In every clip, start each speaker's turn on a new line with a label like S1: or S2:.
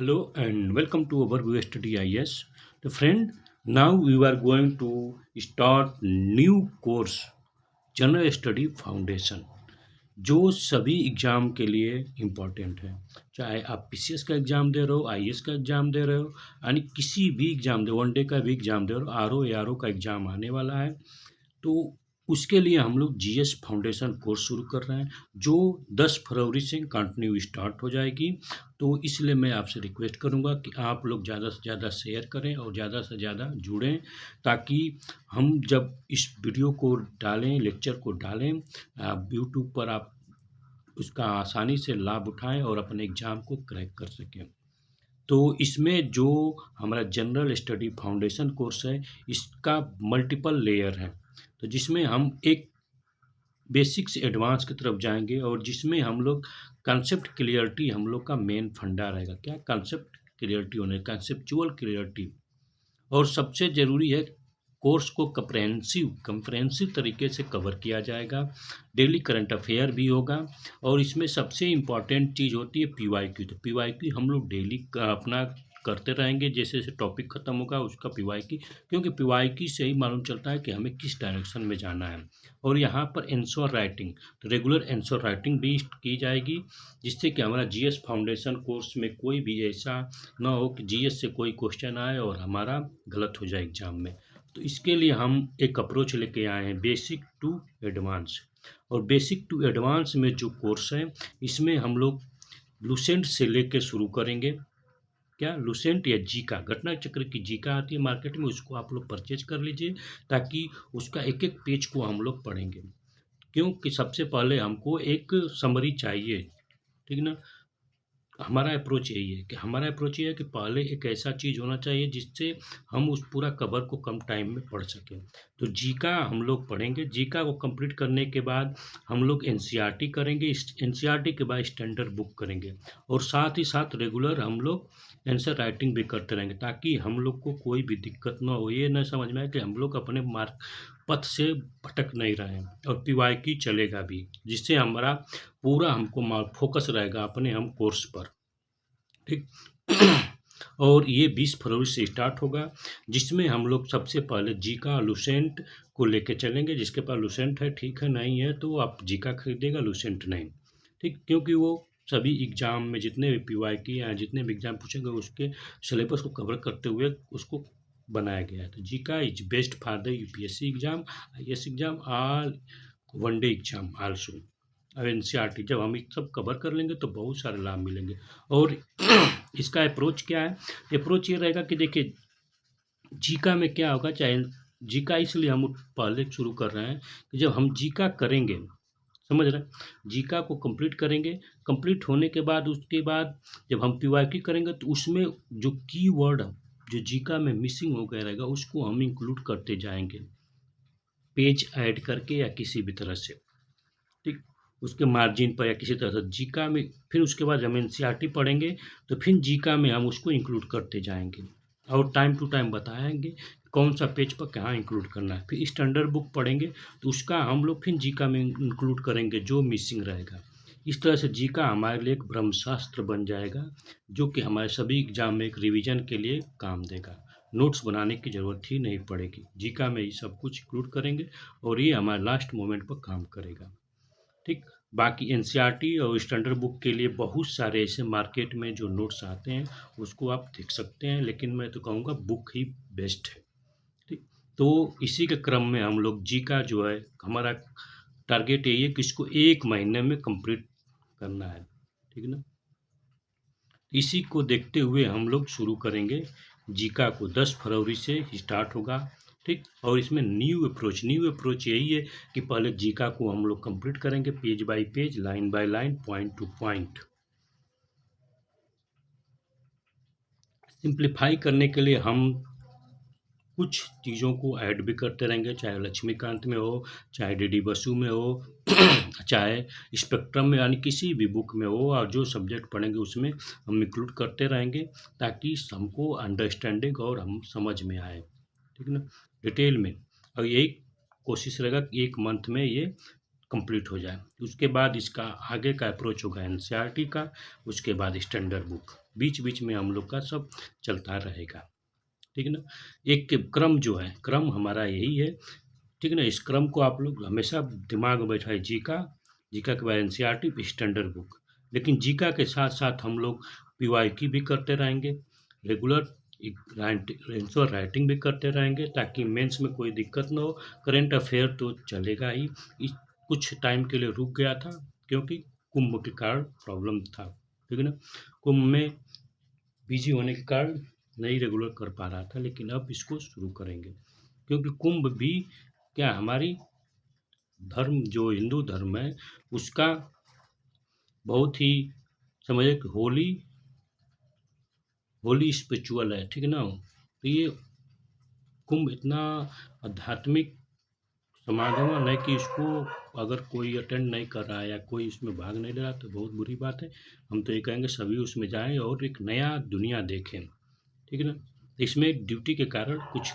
S1: Hello and welcome to our View Study IS. The friend, now we are going to start new course general study foundation जो सभी exam के लिए important है। चाहे आप PCS का एग्ज़ाम दे रहे हो, आईएएस का एग्ज़ाम दे रहे हो, यानी किसी भी एग्ज़ाम दे, वनडे का भी एग्ज़ाम दे रहे हो, आरओ एआरओ का एग्ज़ाम आने वाला है, तो उसके लिए हम लोग जीएस फाउंडेशन कोर्स शुरू कर रहे हैं जो 10 फरवरी से कंटिन्यू स्टार्ट हो जाएगी। तो इसलिए मैं आपसे रिक्वेस्ट करूंगा कि आप लोग ज़्यादा से ज़्यादा शेयर करें और ज़्यादा से ज़्यादा जुड़ें, ताकि हम जब इस वीडियो को डालें, लेक्चर को डालें, यूट्यूब पर आप उसका आसानी से लाभ उठाएं और अपने एग्ज़ाम को क्रैक कर सकें। तो इसमें जो हमारा जनरल स्टडी फाउंडेशन कोर्स है, इसका मल्टीपल लेयर है, तो जिसमें हम एक बेसिक से एडवांस की तरफ जाएंगे और जिसमें हम लोग कंसेप्ट क्लियरिटी हम लोग का मेन फंडा रहेगा। क्या कंसेप्ट क्लियरिटी होने, कंसेप्चुअल क्लियरिटी, और सबसे ज़रूरी है कोर्स को कंप्रहेंसिव तरीके से कवर किया जाएगा। डेली करंट अफेयर भी होगा और इसमें सबसे इम्पॉर्टेंट चीज़ होती है पीवाईक्यू। तो पीवाईक्यू हम लोग डेली अपना करते रहेंगे, जैसे जैसे टॉपिक ख़त्म होगा उसका पीवाईक्यू, क्योंकि पीवाईक्यू से ही मालूम चलता है कि हमें किस डायरेक्शन में जाना है। और यहाँ पर आंसर राइटिंग, तो रेगुलर आंसर राइटिंग भी की जाएगी, जिससे कि हमारा जीएस फाउंडेशन कोर्स में कोई भी ऐसा ना हो कि जीएस से कोई क्वेश्चन आए और हमारा गलत हो जाए एग्जाम में। तो इसके लिए हम एक अप्रोच लेके आए हैं, बेसिक टू एडवांस। और बेसिक टू एडवांस में जो कोर्स है, इसमें हम लोग लुसेंट से लेके शुरू करेंगे। क्या लुसेंट या जीका, घटना चक्र की जीका आती है मार्केट में, उसको आप लोग परचेज कर लीजिए, ताकि उसका एक एक पेज को हम लोग पढ़ेंगे। क्योंकि सबसे पहले हमको एक समरी चाहिए, ठीक ना। हमारा अप्रोच ये है कि पहले एक ऐसा चीज़ होना चाहिए जिससे हम उस पूरा कवर को कम टाइम में पढ़ सकें। तो जीका हम लोग पढ़ेंगे। जीका को कंप्लीट करने के बाद हम लोग एनसीईआरटी करेंगे, एनसीईआरटी के बाद स्टैंडर्ड बुक करेंगे, और साथ ही साथ रेगुलर हम लोग आंसर राइटिंग भी करते रहेंगे, ताकि हम लोग को कोई भी दिक्कत ना हो, ये ना समझ में आए कि हम लोग अपने मार्ग पथ से भटक नहीं रहे हैं। और पीवाईक्यू चलेगा भी, जिससे हमारा पूरा हमको फोकस रहेगा अपने हम कोर्स पर, ठीक। और ये 20 फरवरी से स्टार्ट होगा, जिसमें हम लोग सबसे पहले जीका लुसेंट को लेके चलेंगे। जिसके पास लुसेंट है ठीक है, नहीं है तो आप जीका खरीदेगा, लुसेंट नहीं, ठीक। क्योंकि वो सभी एग्जाम में जितने भी पीवाईक्यू या जितने भी एग्जाम पूछेंगे उसके सिलेबस को कवर करते हुए उसको बनाया गया है। तो Zika is best for the UPSC exam, IAS exam, all one day exam also. और एनसीईआरटी जब हम सब कवर कर लेंगे तो बहुत सारे लाभ मिलेंगे। और इसका अप्रोच क्या है? अप्रोच ये रहेगा कि देखिए जीका में क्या होगा, चाहे जीका इसलिए हम पहले शुरू कर रहे हैं कि जब हम जीका करेंगे, समझ रहे हैं, जीका को कंप्लीट करेंगे, कंप्लीट होने के बाद उसके बाद जब हम पीवाईक्यू करेंगे तो उसमें जो कीवर्ड जो जीका में मिसिंग हो गया रहेगा उसको हम इंक्लूड करते जाएंगे, पेज ऐड करके या किसी भी तरह से, ठीक। उसके मार्जिन पर या किसी तरह से जीका में, फिर उसके बाद हम एनसीईआरटी पढ़ेंगे तो फिर जीका में हम उसको इंक्लूड करते जाएंगे और टाइम टू टाइम बताएंगे कौन सा पेज पर कहाँ इंक्लूड करना है। फिर स्टैंडर्ड बुक पढ़ेंगे तो उसका हम लोग फिर जीका में इंक्लूड करेंगे जो मिसिंग रहेगा। इस तरह से जीका हमारे लिए एक ब्रह्मशास्त्र बन जाएगा, जो कि हमारे सभी एग्जाम में एक रिवीजन के लिए काम देगा। नोट्स बनाने की ज़रूरत ही नहीं पड़ेगी, जीका में ही सब कुछ इंक्लूड करेंगे और ये हमारे लास्ट मोमेंट पर काम करेगा, ठीक। बाकी एनसीईआरटी और स्टैंडर्ड बुक के लिए बहुत सारे ऐसे मार्केट में जो नोट्स आते हैं उसको आप देख सकते हैं, लेकिन मैं तो कहूँगा बुक ही बेस्ट है, ठीक। तो इसी के क्रम में हम लोग जी का जो है, हमारा टारगेट यही है कि इसको 1 महीने में कंप्लीट करना है, ठीक ना। इसी को देखते हुए हम लोग शुरू करेंगे। जीका को 10 फरवरी से स्टार्ट होगा, ठीक। और इसमें न्यू अप्रोच यही है कि पहले जीका को हम लोग कंप्लीट करेंगे, page bye page, line by line, point two point. Simplify करने के लिए हम कुछ चीज़ों को ऐड भी करते रहेंगे, चाहे लक्ष्मीकांत में हो, चाहे डीडी बसु में हो, चाहे स्पेक्ट्रम में, यानी किसी भी बुक में हो, और जो सब्जेक्ट पढ़ेंगे उसमें हम इंक्लूड करते रहेंगे, ताकि हमको अंडरस्टैंडिंग और हम समझ में आए, ठीक ना, डिटेल में। और यही कोशिश रहेगा कि 1 मंथ में ये कंप्लीट हो जाए। उसके बाद इसका आगे का अप्रोच होगा एनसीईआरटी का, उसके बाद स्टैंडर्ड बुक। बीच-बीच में हम लोग का सब चलता रहेगा, ठीक है ना? एक क्रम जो है, क्रम हमारा यही है, ठीक है ना? इस क्रम को आप लोग हमेशा दिमाग में बैठाइए, जीका के बाद एनसीईआरटी फिर स्टैंडर्ड बुक। लेकिन जीका के साथ-साथ हम लोग पीवाईक्यू भी करते रहेंगे, रेगुलर आंसर राइटिंग भी करते रहेंगे ताकि मेंस में कोई दिक्कत ना हो। करंट अफेयर तो चलेगा ही। इस कुछ टाइम के लिए रुक गया था क्योंकि कुंभ के कारण प्रॉब्लम था, ठीक है ना? कुंभ में बिजी होने के कारण नहीं रेगुलर कर पा रहा था, लेकिन अब इसको शुरू करेंगे क्योंकि कुंभ भी क्या हमारी धर्म जो हिंदू धर्म है उसका बहुत ही समझिए कि होली होली स्पिरिचुअल है, ठीक है ना? तो ये कुंभ इतना आध्यात्मिक समागम है कि इसको अगर कोई अटेंड नहीं कर रहा है या कोई इसमें भाग नहीं ले रहा तो बहुत बुरी बात है। हम तो ये कहेंगे सभी उसमें जाएं और एक नया दुनिया देखें, ठीक है ना? इसमें ड्यूटी के कारण कुछ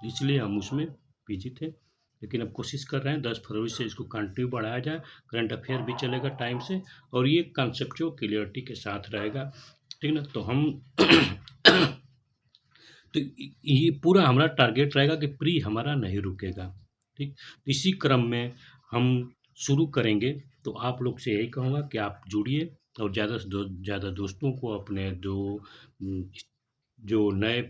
S1: इसलिए हम उसमें बिजी थे, लेकिन अब कोशिश कर रहे हैं 10 फरवरी से इसको कंटिन्यू बढ़ाया जाए। करंट अफेयर भी चलेगा टाइम से और ये कॉन्सेप्चुअल क्लियरिटी के साथ रहेगा, ठीक ना? तो हम तो ये पूरा हमारा टारगेट रहेगा कि प्री हमारा नहीं रुकेगा, ठीक? इसी क्रम में हम शुरू करेंगे, तो आप लोग से यही कहूँगा कि आप जुड़िए और ज़्यादा से ज़्यादा दोस्तों को अपने जो नए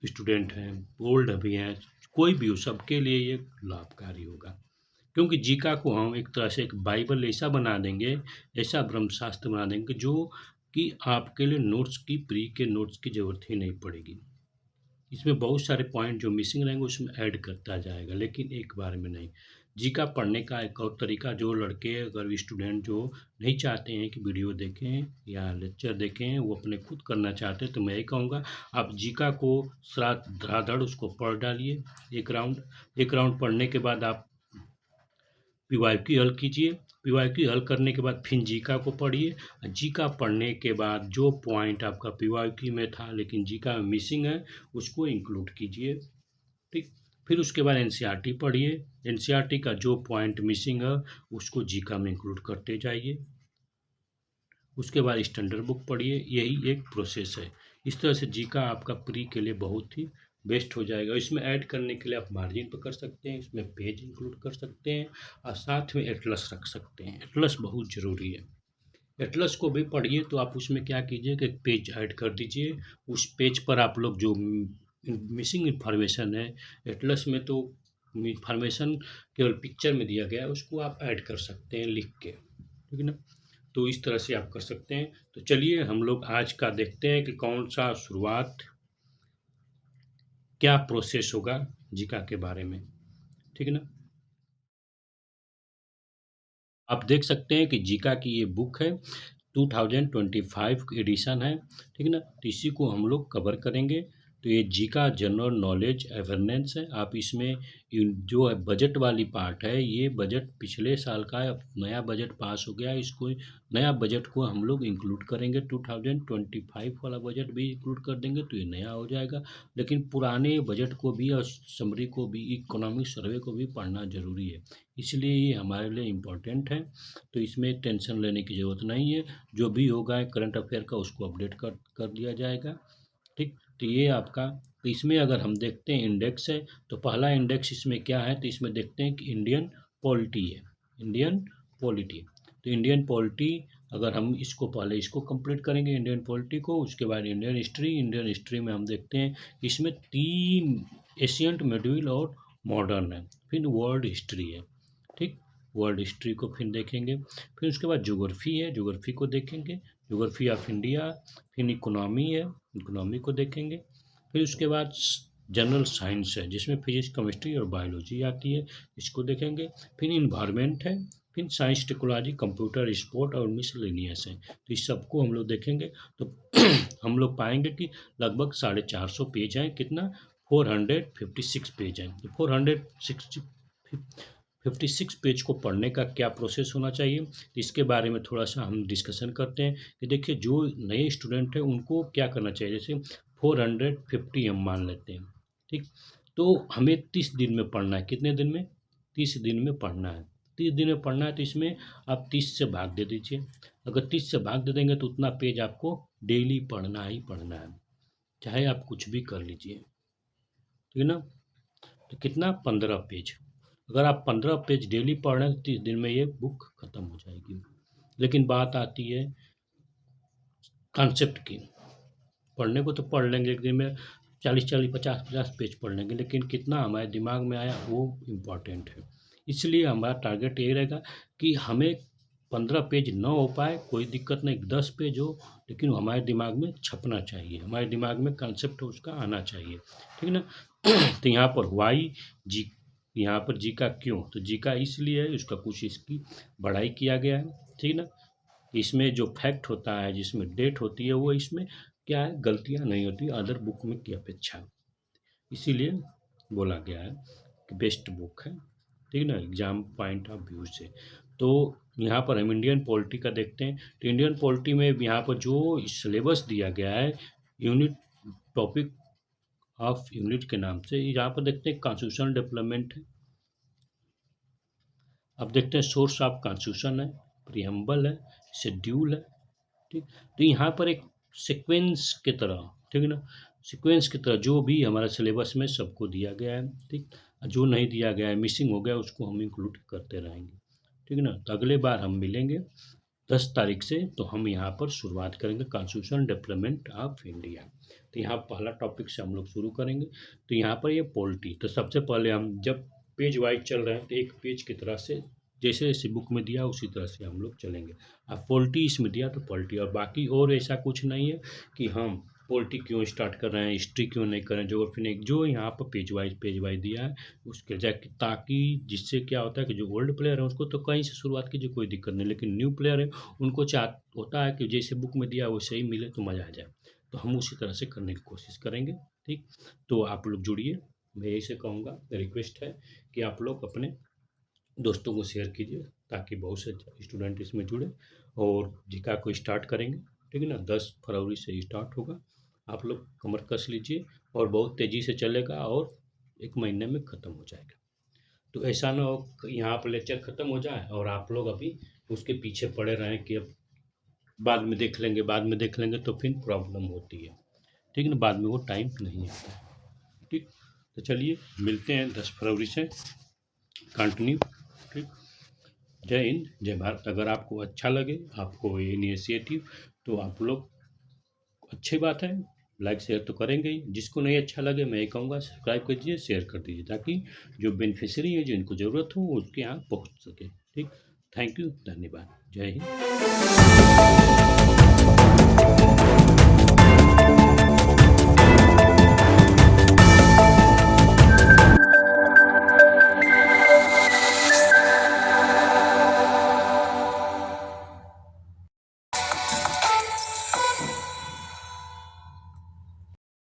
S1: स्टूडेंट हैं, ओल्ड भी हैं, कोई भी हो, सबके लिए ये लाभकारी होगा। क्योंकि जीका को हम एक तरह से एक बाइबल ऐसा बना देंगे, ऐसा ब्रह्मशास्त्र बना देंगे जो कि आपके लिए नोट्स की प्री के नोट्स की ज़रूरत ही नहीं पड़ेगी। इसमें बहुत सारे पॉइंट जो मिसिंग रहेंगे उसमें ऐड करता जाएगा, लेकिन एक बार में नहीं। जीका पढ़ने का एक और तरीका, जो लड़के अगर स्टूडेंट जो नहीं चाहते हैं कि वीडियो देखें या लेक्चर देखें, वो अपने खुद करना चाहते हैं, तो मैं यही कहूँगा आप जीका को धड़ाधड़ उसको पढ़ डालिए। एक राउंड पढ़ने के बाद आप पीवाईक्यू हल कीजिए। पीवाईक्यू हल करने के बाद फिर जीका को पढ़िए। जीका पढ़ने के बाद जो पॉइंट आपका पीवाईक्यू में था लेकिन जीका में मिसिंग है उसको इंक्लूड कीजिए, ठीक? फिर उसके बाद एनसीईआरटी पढ़िए। एनसीईआरटी का जो पॉइंट मिसिंग है उसको जीका में इंक्लूड करते जाइए। उसके बाद स्टैंडर्ड बुक पढ़िए। यही एक प्रोसेस है। इस तरह से जीका आपका प्री के लिए बहुत ही बेस्ट हो जाएगा। इसमें ऐड करने के लिए आप मार्जिन पर कर सकते हैं, इसमें पेज इंक्लूड कर सकते हैं और साथ में एटलस रख सकते हैं। एटलस बहुत ज़रूरी है। एटलस को भी पढ़िए तो आप उसमें क्या कीजिए कि एक पेज ऐड कर दीजिए। उस पेज पर आप लोग जो मिसिंग इन्फॉर्मेशन है, एटलस में तो इन्फॉर्मेशन केवल पिक्चर में दिया गया है, उसको आप ऐड कर सकते हैं लिख के, ठीक है ना? तो इस तरह से आप कर सकते हैं। तो चलिए हम लोग आज का देखते हैं कि कौन सा शुरुआत, क्या प्रोसेस होगा जीका के बारे में, ठीक है ना? आप देख सकते हैं कि जीका की ये बुक है, 2025 एडिशन है, ठीक है ना? तो इसी को हम लोग कवर करेंगे। तो ये जीका जनरल नॉलेज अवेयरनेस है। आप इसमें जो है बजट वाली पार्ट है, ये बजट पिछले साल का है, अब नया बजट पास हो गया है, इसको नया बजट को हम लोग इंक्लूड करेंगे। 2025 वाला बजट भी इंक्लूड कर देंगे तो ये नया हो जाएगा। लेकिन पुराने बजट को भी और समरी को भी, इकोनॉमिक सर्वे को भी पढ़ना ज़रूरी है, इसलिए ये हमारे लिए इम्पोर्टेंट है। तो इसमें टेंशन लेने की ज़रूरत नहीं है। जो भी होगा करंट अफेयर का उसको अपडेट कर दिया जाएगा, ठीक? तो ये आपका, तो इसमें अगर हम देखते हैं इंडेक्स है, तो पहला इंडेक्स इसमें क्या है, तो इसमें देखते हैं कि इंडियन पॉलिटी है। इंडियन पॉलिटी, तो इंडियन पॉलिटी अगर हम इसको पहले इसको कंप्लीट करेंगे इंडियन पॉलिटी को, उसके बाद इंडियन हिस्ट्री। इंडियन हिस्ट्री में हम देखते हैं कि इसमें 3 एशियंट, मिडिल और मॉडर्न है। फिर वर्ल्ड हिस्ट्री है, ठीक? वर्ल्ड हिस्ट्री को फिर देखेंगे। फिर उसके बाद ज्योग्राफी है, ज्योग्राफी को देखेंगे, ज्योग्राफी ऑफ इंडिया। फिर इकोनॉमी है, इकोनॉमी को देखेंगे। फिर उसके बाद जनरल साइंस है जिसमें फिजिक्स, केमिस्ट्री और बायोलॉजी आती है, इसको देखेंगे। फिर इन्वायरमेंट है, फिर साइंस, टेक्नोलॉजी, कंप्यूटर, स्पोर्ट और मिसलेनियस है। तो इस सबको हम लोग देखेंगे तो हम लोग पाएंगे कि लगभग 450 पेज हैं। कितना? 456 पेज हैं। तो 456 पेज को पढ़ने का क्या प्रोसेस होना चाहिए, इसके बारे में थोड़ा सा हम डिस्कशन करते हैं कि देखिए जो नए स्टूडेंट हैं उनको क्या करना चाहिए। जैसे 450 हम मान लेते हैं, ठीक? तो हमें 30 दिन में पढ़ना है। कितने दिन में? 30 दिन में पढ़ना है। 30 दिन में पढ़ना है तो इसमें आप 30 से भाग दे दीजिए। अगर 30 से भाग दे देंगे तो उतना पेज आपको डेली पढ़ना ही पढ़ना है, चाहे आप कुछ भी कर लीजिए, ठीक है ना। तो कितना 15 पेज, अगर आप 15 पेज डेली पढ़ रहे हैं तो 30 दिन में ये बुक खत्म हो जाएगी। लेकिन बात आती है कॉन्सेप्ट की, पढ़ने को तो पढ़ लेंगे एक दिन में 40-40 50-50 पेज पढ़ लेंगे, लेकिन कितना हमारे दिमाग में आया वो इम्पॉर्टेंट है। इसलिए हमारा टारगेट यही रहेगा कि हमें 15 पेज ना हो पाए कोई दिक्कत नहीं, 10 पेज हो, लेकिन हमारे दिमाग में छपना चाहिए, हमारे दिमाग में कॉन्सेप्ट उसका आना चाहिए, ठीक है ना। तो यहाँ पर वाई जी, यहाँ पर जी का क्यों, तो जी का इसलिए है, उसका कुछ इसकी बढ़ाई किया गया है, ठीक है ना। इसमें जो फैक्ट होता है, जिसमें डेट होती है, वो इसमें क्या है, गलतियाँ नहीं होती अदर बुक में की अपेक्षा, इसीलिए बोला गया है कि बेस्ट बुक है, ठीक है ना, एग्जाम पॉइंट ऑफ व्यू से। तो यहाँ पर हम इंडियन पॉलिटी का देखते हैं, तो इंडियन पॉलिटी में यहाँ पर जो सिलेबस दिया गया है यूनिट टॉपिक ऑफ यूनिट के नाम से, यहाँ पर देखते हैं कॉन्स्टिट्यूशनल डेवलपमेंट है, अब देखते हैं सोर्स ऑफ कॉन्स्टिट्यूशन है, प्रियम्बल है, शेड्यूल है, ठीक। तो यहाँ पर एक सीक्वेंस की तरह, ठीक है ना, सीक्वेंस की तरह जो भी हमारा सिलेबस में सबको दिया गया है, ठीक। जो नहीं दिया गया है, मिसिंग हो गया, उसको हम इंक्लूड करते रहेंगे, ठीक है ना। तो अगले बार हम मिलेंगे 10 तारीख से, तो हम यहाँ पर शुरुआत करेंगे कॉन्स्टिट्यूशन डेवलपमेंट ऑफ इंडिया। तो यहाँ पहला टॉपिक से हम लोग शुरू करेंगे। तो यहाँ पर ये पॉलिटी, तो सबसे पहले हम जब पेज वाइज चल रहे हैं तो एक पेज की तरह से जैसे जैसे बुक में दिया उसी तरह से हम लोग चलेंगे। अब पॉलिटी इसमें दिया तो पॉलिटी, और बाकी और ऐसा कुछ नहीं है कि हम पॉलिटी क्यों स्टार्ट कर रहे हैं, हिस्ट्री क्यों नहीं कर रहे हैं, ज्योग्राफी नहीं, जो यहाँ पर पेज वाइज दिया है उसके जाके, ताकि जिससे क्या होता है कि जो ओल्ड प्लेयर है उसको तो कहीं से शुरुआत कीजिए कोई दिक्कत नहीं, लेकिन न्यू प्लेयर है उनको होता है कि जैसे बुक में दिया वैसे ही मिले तो मज़ा आ जाए, तो हम उसी तरह से करने की कोशिश करेंगे, ठीक। तो आप लोग जुड़िए, मैं यही से कहूँगा, रिक्वेस्ट है कि आप लोग अपने दोस्तों को शेयर कीजिए ताकि बहुत से स्टूडेंट इसमें जुड़े, और जीका को स्टार्ट करेंगे, ठीक है ना, 10 फरवरी से स्टार्ट होगा, आप लोग कमर कस लीजिए, और बहुत तेज़ी से चलेगा और 1 महीने में ख़त्म हो जाएगा। तो ऐसा ना हो कि यहाँ पर लेक्चर ख़त्म हो जाए और आप लोग अभी उसके पीछे पड़े रहें कि अब बाद में देख लेंगे, बाद में देख लेंगे, तो फिर प्रॉब्लम होती है, ठीक है ना, बाद में वो टाइम नहीं आता है, ठीक। तो चलिए मिलते हैं 10 फरवरी से, कंटिन्यू, ठीक। जय हिंद, जय भारत। अगर आपको अच्छा लगे, आपको ये इनिशिएटिव, तो आप लोग, अच्छी बात है, लाइक शेयर तो करेंगे ही, जिसको नहीं अच्छा लगे मैं ये कहूँगा सब्सक्राइब कर दीजिए, शेयर कर दीजिए, ताकि जो बेनिफिशियरी है जिनको ज़रूरत हो वो उसके यहाँ पहुँच सके, ठीक। थैंक यू, धन्यवाद, जय हिंद।